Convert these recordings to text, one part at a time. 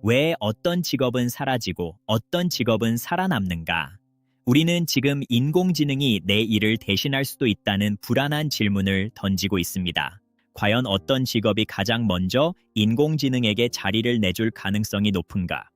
왜 어떤 직업은 사라지고 어떤 직업은 살아남는가? 우리는 지금 인공지능이 내 일을 대신할 수도 있다는 불안한 질문을 던지고 있습니다. 과연 어떤 직업이 가장 먼저 인공지능에게 자리를 내줄 가능성이 높은가?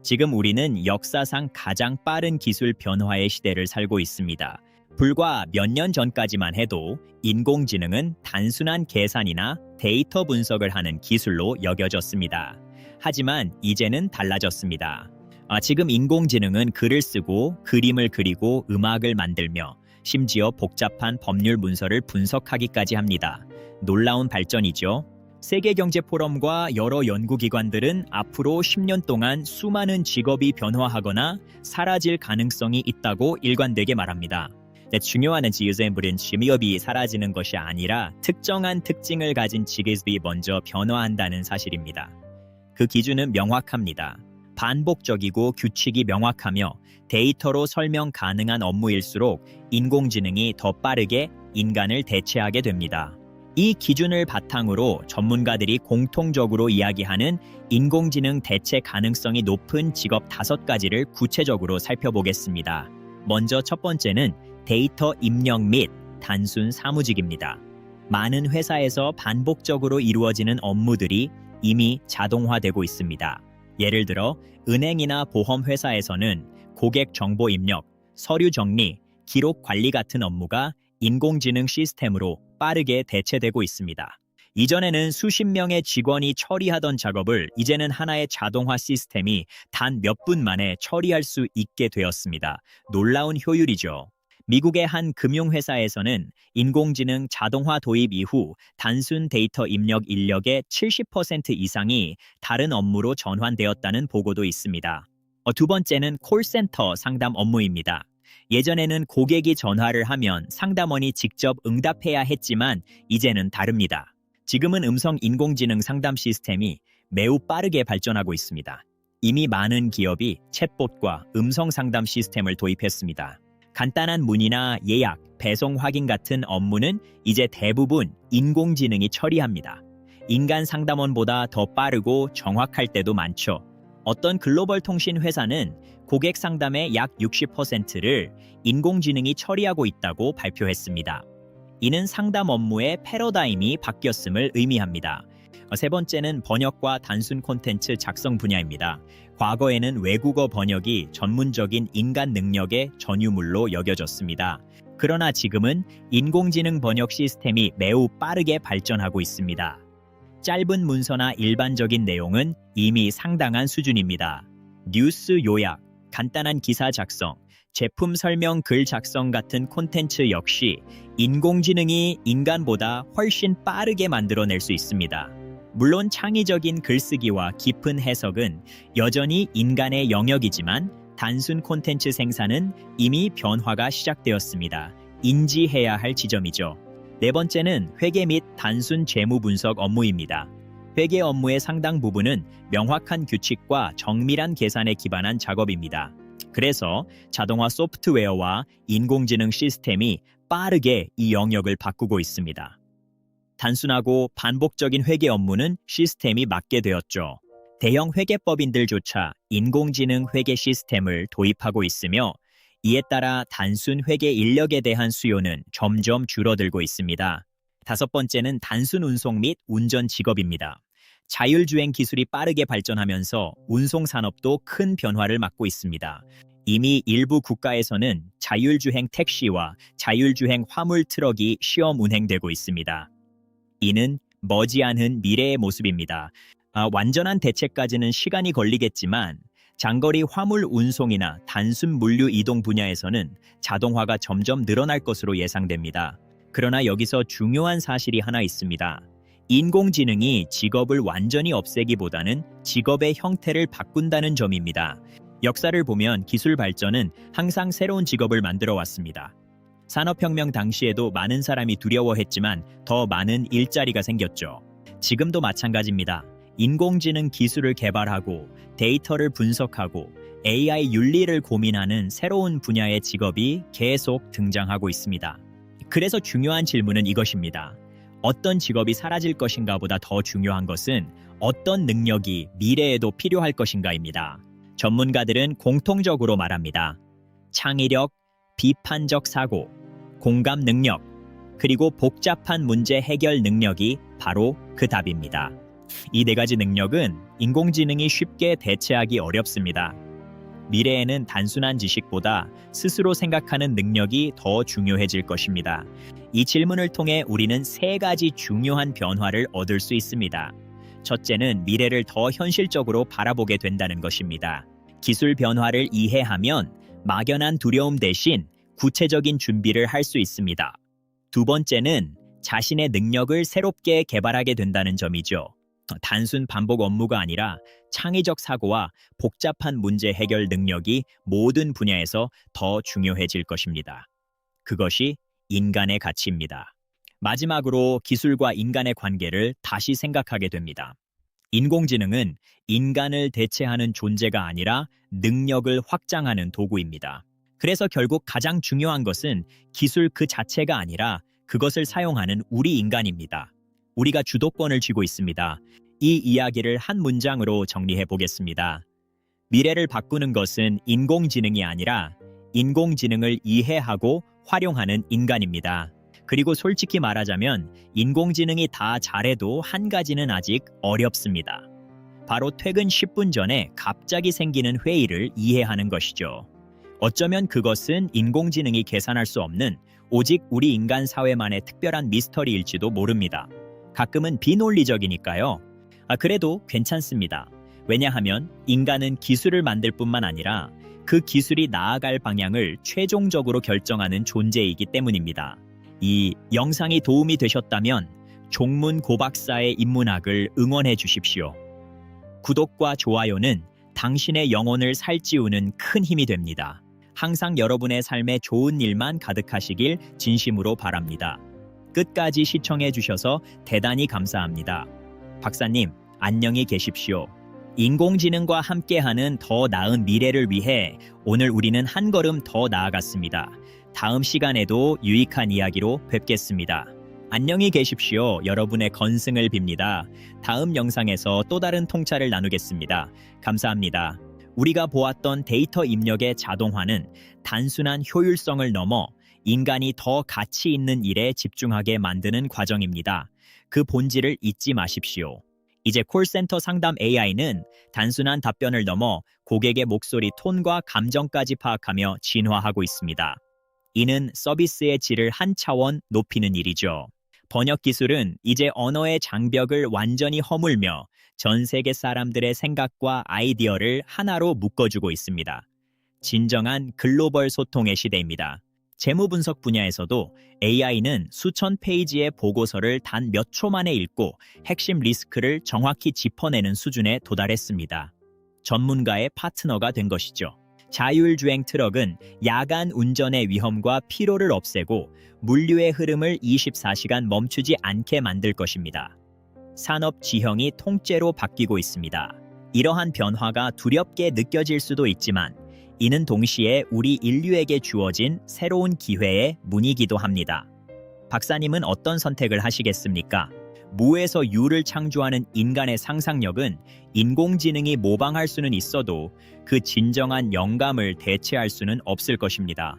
지금 우리는 역사상 가장 빠른 기술 변화의 시대를 살고 있습니다. 불과 몇 년 전까지만 해도 인공지능은 단순한 계산이나 데이터 분석을 하는 기술로 여겨졌습니다. 하지만 이제는 달라졌습니다. 지금 인공지능은 글을 쓰고 그림을 그리고 음악을 만들며 심지어 복잡한 법률 문서를 분석하기까지 합니다. 놀라운 발전이죠. 세계경제포럼과 여러 연구기관들은 앞으로 10년 동안 수많은 직업이 변화하거나 사라질 가능성이 있다고 일관되게 말합니다. 중요한 지유생물은 취미업이 사라지는 것이 아니라 특정한 특징을 가진 직업이 먼저 변화한다는 사실입니다. 그 기준은 명확합니다. 반복적이고 규칙이 명확하며 데이터로 설명 가능한 업무일수록 인공지능이 더 빠르게 인간을 대체하게 됩니다. 이 기준을 바탕으로 전문가들이 공통적으로 이야기하는 인공지능 대체 가능성이 높은 직업 5가지를 구체적으로 살펴보겠습니다. 먼저 첫 번째는 데이터 입력 및 단순 사무직입니다. 많은 회사에서 반복적으로 이루어지는 업무들이 이미 자동화되고 있습니다. 예를 들어 은행이나 보험 회사에서는 고객 정보 입력, 서류 정리, 기록 관리 같은 업무가 인공지능 시스템으로 빠르게 대체되고 있습니다. 이전에는 수십 명의 직원이 처리하던 작업을 이제는 하나의 자동화 시스템이 단 몇 분 만에 처리할 수 있게 되었습니다. 놀라운 효율이죠. 미국의 한 금융회사에서는 인공지능 자동화 도입 이후 단순 데이터 입력 인력의 70% 이상이 다른 업무로 전환되었다는 보고도 있습니다. 두 번째는 콜센터 상담 업무입니다. 예전에는 고객이 전화를 하면 상담원이 직접 응답해야 했지만 이제는 다릅니다. 지금은 음성 인공지능 상담 시스템이 매우 빠르게 발전하고 있습니다. 이미 많은 기업이 챗봇과 음성 상담 시스템을 도입했습니다. 간단한 문의나 예약, 배송 확인 같은 업무는 이제 대부분 인공지능이 처리합니다. 인간 상담원보다 더 빠르고 정확할 때도 많죠. 어떤 글로벌 통신 회사는 고객 상담의 약 60%를 인공지능이 처리하고 있다고 발표했습니다. 이는 상담 업무의 패러다임이 바뀌었음을 의미합니다. 세 번째는 번역과 단순 콘텐츠 작성 분야입니다. 과거에는 외국어 번역이 전문적인 인간 능력의 전유물로 여겨졌습니다. 그러나 지금은 인공지능 번역 시스템이 매우 빠르게 발전하고 있습니다. 짧은 문서나 일반적인 내용은 이미 상당한 수준입니다. 뉴스 요약, 간단한 기사 작성, 제품 설명 글 작성 같은 콘텐츠 역시 인공지능이 인간보다 훨씬 빠르게 만들어낼 수 있습니다. 물론 창의적인 글쓰기와 깊은 해석은 여전히 인간의 영역이지만 단순 콘텐츠 생산은 이미 변화가 시작되었습니다. 인지해야 할 지점이죠. 네 번째는 회계 및 단순 재무 분석 업무입니다. 회계 업무의 상당 부분은 명확한 규칙과 정밀한 계산에 기반한 작업입니다. 그래서 자동화 소프트웨어와 인공지능 시스템이 빠르게 이 영역을 바꾸고 있습니다. 단순하고 반복적인 회계 업무는 시스템이 맡게 되었죠. 대형 회계법인들조차 인공지능 회계 시스템을 도입하고 있으며 이에 따라 단순 회계 인력에 대한 수요는 점점 줄어들고 있습니다. 다섯 번째는 단순 운송 및 운전 직업입니다. 자율주행 기술이 빠르게 발전하면서 운송 산업도 큰 변화를 맞고 있습니다. 이미 일부 국가에서는 자율주행 택시와 자율주행 화물 트럭이 시험 운행되고 있습니다. 이는 머지않은 미래의 모습입니다. 완전한 대체까지는 시간이 걸리겠지만 장거리 화물 운송이나 단순 물류 이동 분야에서는 자동화가 점점 늘어날 것으로 예상됩니다. 그러나 여기서 중요한 사실이 하나 있습니다. 인공지능이 직업을 완전히 없애기보다는 직업의 형태를 바꾼다는 점입니다. 역사를 보면 기술 발전은 항상 새로운 직업을 만들어 왔습니다. 산업혁명 당시에도 많은 사람이 두려워했지만 더 많은 일자리가 생겼죠. 지금도 마찬가지입니다. 인공지능 기술을 개발하고 데이터를 분석하고 AI 윤리를 고민하는 새로운 분야의 직업이 계속 등장하고 있습니다. 그래서 중요한 질문은 이것입니다. 어떤 직업이 사라질 것인가보다 더 중요한 것은 어떤 능력이 미래에도 필요할 것인가입니다. 전문가들은 공통적으로 말합니다. 창의력, 비판적 사고, 공감 능력, 그리고 복잡한 문제 해결 능력이 바로 그 답입니다. 이 네 가지 능력은 인공지능이 쉽게 대체하기 어렵습니다. 미래에는 단순한 지식보다 스스로 생각하는 능력이 더 중요해질 것입니다. 이 질문을 통해 우리는 세 가지 중요한 변화를 얻을 수 있습니다. 첫째는 미래를 더 현실적으로 바라보게 된다는 것입니다. 기술 변화를 이해하면 막연한 두려움 대신 구체적인 준비를 할 수 있습니다. 두 번째는 자신의 능력을 새롭게 개발하게 된다는 점이죠. 단순 반복 업무가 아니라 창의적 사고와 복잡한 문제 해결 능력이 모든 분야에서 더 중요해질 것입니다. 그것이 인간의 가치입니다. 마지막으로 기술과 인간의 관계를 다시 생각하게 됩니다. 인공지능은 인간을 대체하는 존재가 아니라 능력을 확장하는 도구입니다. 그래서 결국 가장 중요한 것은 기술 그 자체가 아니라 그것을 사용하는 우리 인간입니다. 우리가 주도권을 쥐고 있습니다. 이 이야기를 한 문장으로 정리해 보겠습니다. 미래를 바꾸는 것은 인공지능이 아니라 인공지능을 이해하고 활용하는 인간입니다. 그리고 솔직히 말하자면 인공지능이 다 잘해도 한 가지는 아직 어렵습니다. 바로 퇴근 10분 전에 갑자기 생기는 회의를 이해하는 것이죠. 어쩌면 그것은 인공지능이 계산할 수 없는 오직 우리 인간 사회만의 특별한 미스터리일지도 모릅니다. 가끔은 비논리적이니까요. 그래도 괜찮습니다. 왜냐하면 인간은 기술을 만들 뿐만 아니라 그 기술이 나아갈 방향을 최종적으로 결정하는 존재이기 때문입니다. 이 영상이 도움이 되셨다면 종문 고박사의 인문학을 응원해 주십시오. 구독과 좋아요는 당신의 영혼을 살찌우는 큰 힘이 됩니다. 항상 여러분의 삶에 좋은 일만 가득하시길 진심으로 바랍니다. 끝까지 시청해 주셔서 대단히 감사합니다. 박사님, 안녕히 계십시오. 인공지능과 함께하는 더 나은 미래를 위해 오늘 우리는 한 걸음 더 나아갔습니다. 다음 시간에도 유익한 이야기로 뵙겠습니다. 안녕히 계십시오. 여러분의 건승을 빕니다. 다음 영상에서 또 다른 통찰을 나누겠습니다. 감사합니다. 우리가 보았던 데이터 입력의 자동화는 단순한 효율성을 넘어 인간이 더 가치 있는 일에 집중하게 만드는 과정입니다. 그 본질을 잊지 마십시오. 이제 콜센터 상담 AI는 단순한 답변을 넘어 고객의 목소리 톤과 감정까지 파악하며 진화하고 있습니다. 이는 서비스의 질을 한 차원 높이는 일이죠. 번역 기술은 이제 언어의 장벽을 완전히 허물며 전 세계 사람들의 생각과 아이디어를 하나로 묶어주고 있습니다. 진정한 글로벌 소통의 시대입니다. 재무 분석 분야에서도 AI는 수천 페이지의 보고서를 단 몇 초 만에 읽고 핵심 리스크를 정확히 짚어내는 수준에 도달했습니다. 전문가의 파트너가 된 것이죠. 자율주행 트럭은 야간 운전의 위험과 피로를 없애고 물류의 흐름을 24시간 멈추지 않게 만들 것입니다. 산업 지형이 통째로 바뀌고 있습니다. 이러한 변화가 두렵게 느껴질 수도 있지만 이는 동시에 우리 인류에게 주어진 새로운 기회의 문이기도 합니다. 박사님은 어떤 선택을 하시겠습니까? 무에서 유를 창조하는 인간의 상상력은 인공지능이 모방할 수는 있어도 그 진정한 영감을 대체할 수는 없을 것입니다.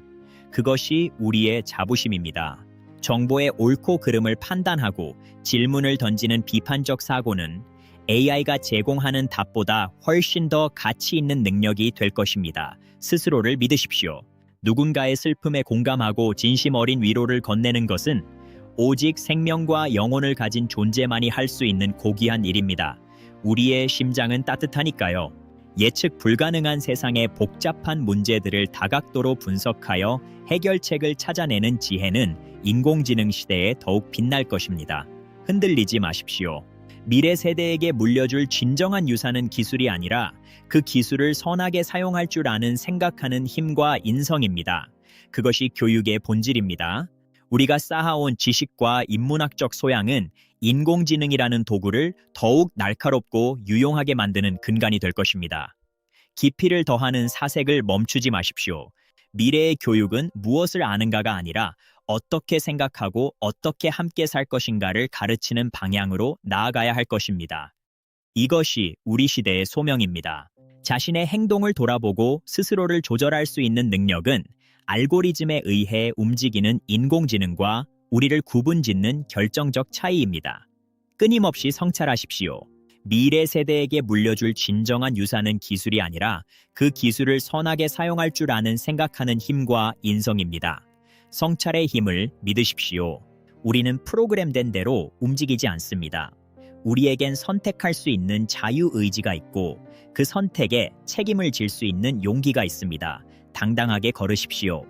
그것이 우리의 자부심입니다. 정보의 옳고 그름을 판단하고 질문을 던지는 비판적 사고는 AI가 제공하는 답보다 훨씬 더 가치 있는 능력이 될 것입니다. 스스로를 믿으십시오. 누군가의 슬픔에 공감하고 진심 어린 위로를 건네는 것은 오직 생명과 영혼을 가진 존재만이 할 수 있는 고귀한 일입니다. 우리의 심장은 따뜻하니까요. 예측 불가능한 세상의 복잡한 문제들을 다각도로 분석하여 해결책을 찾아내는 지혜는 인공지능 시대에 더욱 빛날 것입니다. 흔들리지 마십시오. 미래 세대에게 물려줄 진정한 유산은 기술이 아니라 그 기술을 선하게 사용할 줄 아는 생각하는 힘과 인성입니다. 그것이 교육의 본질입니다. 우리가 쌓아온 지식과 인문학적 소양은 인공지능이라는 도구를 더욱 날카롭고 유용하게 만드는 근간이 될 것입니다. 깊이를 더하는 사색을 멈추지 마십시오. 미래의 교육은 무엇을 아는가가 아니라 어떻게 생각하고 어떻게 함께 살 것인가를 가르치는 방향으로 나아가야 할 것입니다. 이것이 우리 시대의 소명입니다. 자신의 행동을 돌아보고 스스로를 조절할 수 있는 능력은 알고리즘에 의해 움직이는 인공지능과 우리를 구분짓는 결정적 차이입니다. 끊임없이 성찰하십시오. 미래 세대에게 물려줄 진정한 유산은 기술이 아니라 그 기술을 선하게 사용할 줄 아는 생각하는 힘과 인성입니다. 성찰의 힘을 믿으십시오. 우리는 프로그램된 대로 움직이지 않습니다. 우리에겐 선택할 수 있는 자유의지가 있고 그 선택에 책임을 질 수 있는 용기가 있습니다. 당당하게 걸으십시오.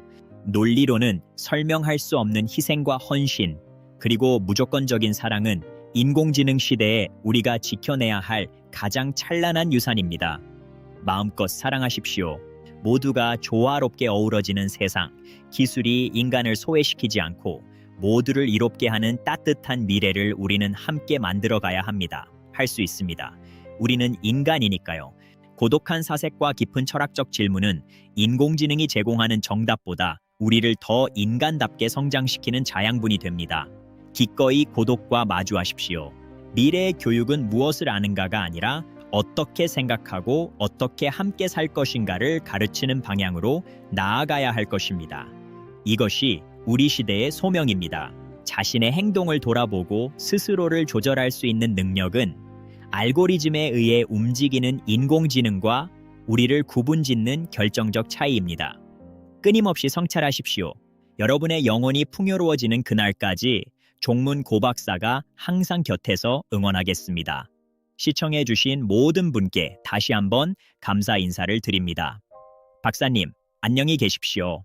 논리로는 설명할 수 없는 희생과 헌신, 그리고 무조건적인 사랑은 인공지능 시대에 우리가 지켜내야 할 가장 찬란한 유산입니다. 마음껏 사랑하십시오. 모두가 조화롭게 어우러지는 세상, 기술이 인간을 소외시키지 않고 모두를 이롭게 하는 따뜻한 미래를 우리는 함께 만들어가야 합니다. 할 수 있습니다. 우리는 인간이니까요. 고독한 사색과 깊은 철학적 질문은 인공지능이 제공하는 정답보다 우리를 더 인간답게 성장시키는 자양분이 됩니다. 기꺼이 고독과 마주하십시오. 미래의 교육은 무엇을 아는가가 아니라 어떻게 생각하고 어떻게 함께 살 것인가를 가르치는 방향으로 나아가야 할 것입니다. 이것이 우리 시대의 소명입니다. 자신의 행동을 돌아보고 스스로를 조절할 수 있는 능력은 알고리즘에 의해 움직이는 인공지능과 우리를 구분짓는 결정적 차이입니다. 끊임없이 성찰하십시오. 여러분의 영혼이 풍요로워지는 그날까지 종문 고박사가 항상 곁에서 응원하겠습니다. 시청해주신 모든 분께 다시 한번 감사 인사를 드립니다. 박사님, 안녕히 계십시오.